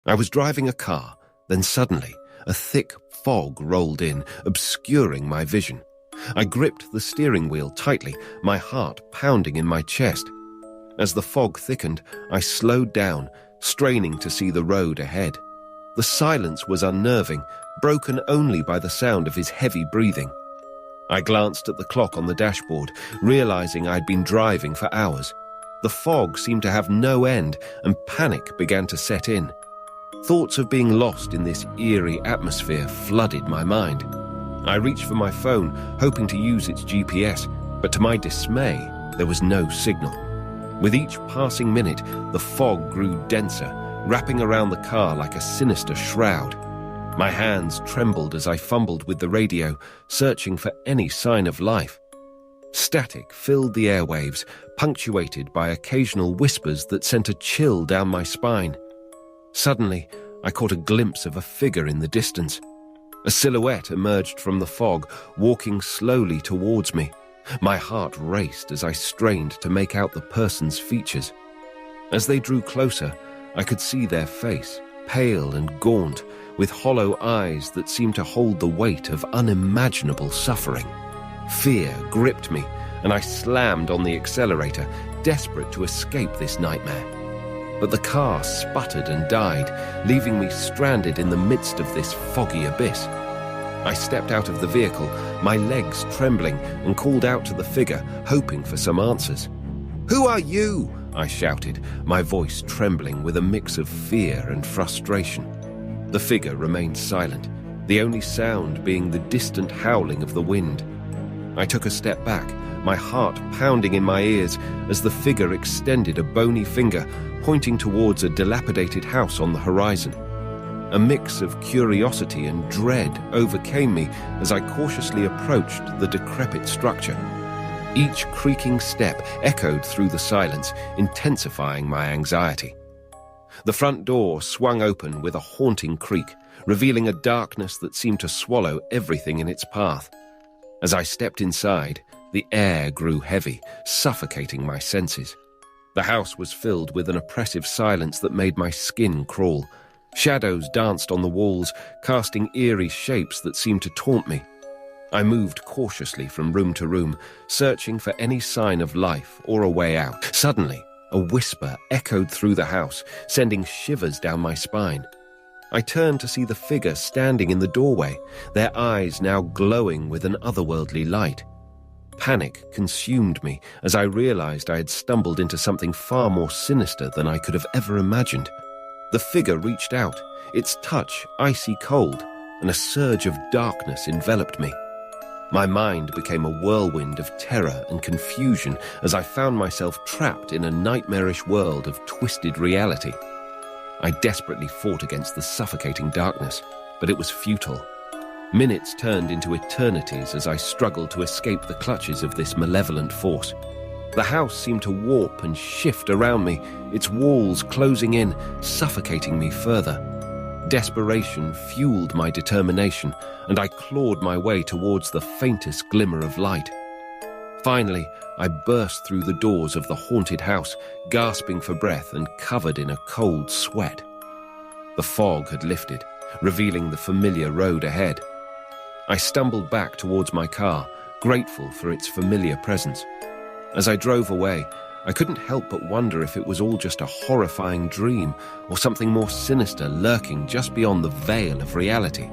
I was driving a car, then suddenly a thick fog rolled in, obscuring my vision. I gripped the steering wheel tightly, my heart pounding in my chest. As the fog thickened, I slowed down, straining to see the road ahead. The silence was unnerving, broken only by the sound of his heavy breathing. I glanced at the clock on the dashboard, realizing I'd been driving for hours. The fog seemed to have no end, and panic began to set in. Thoughts of being lost in this eerie atmosphere flooded my mind. I reached for my phone, hoping to use its GPS, but to my dismay, there was no signal. With each passing minute, the fog grew denser, wrapping around the car like a sinister shroud. My hands trembled as I fumbled with the radio, searching for any sign of life. Static filled the airwaves, punctuated by occasional whispers that sent a chill down my spine. Suddenly, I caught a glimpse of a figure in the distance. A silhouette emerged from the fog, walking slowly towards me. My heart raced as I strained to make out the person's features. As they drew closer, I could see their face, pale and gaunt, with hollow eyes that seemed to hold the weight of unimaginable suffering. Fear gripped me, and I slammed on the accelerator, desperate to escape this nightmare. But the car sputtered and died, leaving me stranded in the midst of this foggy abyss. I stepped out of the vehicle, my legs trembling, and called out to the figure, hoping for some answers. "Who are you?" I shouted, my voice trembling with a mix of fear and frustration. The figure remained silent, the only sound being the distant howling of the wind. I took a step back, my heart pounding in my ears as the figure extended a bony finger, pointing towards a dilapidated house on the horizon. A mix of curiosity and dread overcame me as I cautiously approached the decrepit structure. Each creaking step echoed through the silence, intensifying my anxiety. The front door swung open with a haunting creak, revealing a darkness that seemed to swallow everything in its path. As I stepped inside, the air grew heavy, suffocating my senses. The house was filled with an oppressive silence that made my skin crawl. Shadows danced on the walls, casting eerie shapes that seemed to taunt me. I moved cautiously from room to room, searching for any sign of life or a way out. Suddenly, a whisper echoed through the house, sending shivers down my spine. I turned to see the figure standing in the doorway, their eyes now glowing with an otherworldly light. Panic consumed me as I realized I had stumbled into something far more sinister than I could have ever imagined. The figure reached out, its touch icy cold, and a surge of darkness enveloped me. My mind became a whirlwind of terror and confusion as I found myself trapped in a nightmarish world of twisted reality. I desperately fought against the suffocating darkness, but it was futile. Minutes turned into eternities as I struggled to escape the clutches of this malevolent force. The house seemed to warp and shift around me, its walls closing in, suffocating me further. Desperation fueled my determination, and I clawed my way towards the faintest glimmer of light. Finally, I burst through the doors of the haunted house, gasping for breath and covered in a cold sweat. The fog had lifted, revealing the familiar road ahead. I stumbled back towards my car, grateful for its familiar presence. As I drove away, I couldn't help but wonder if it was all just a horrifying dream or something more sinister lurking just beyond the veil of reality.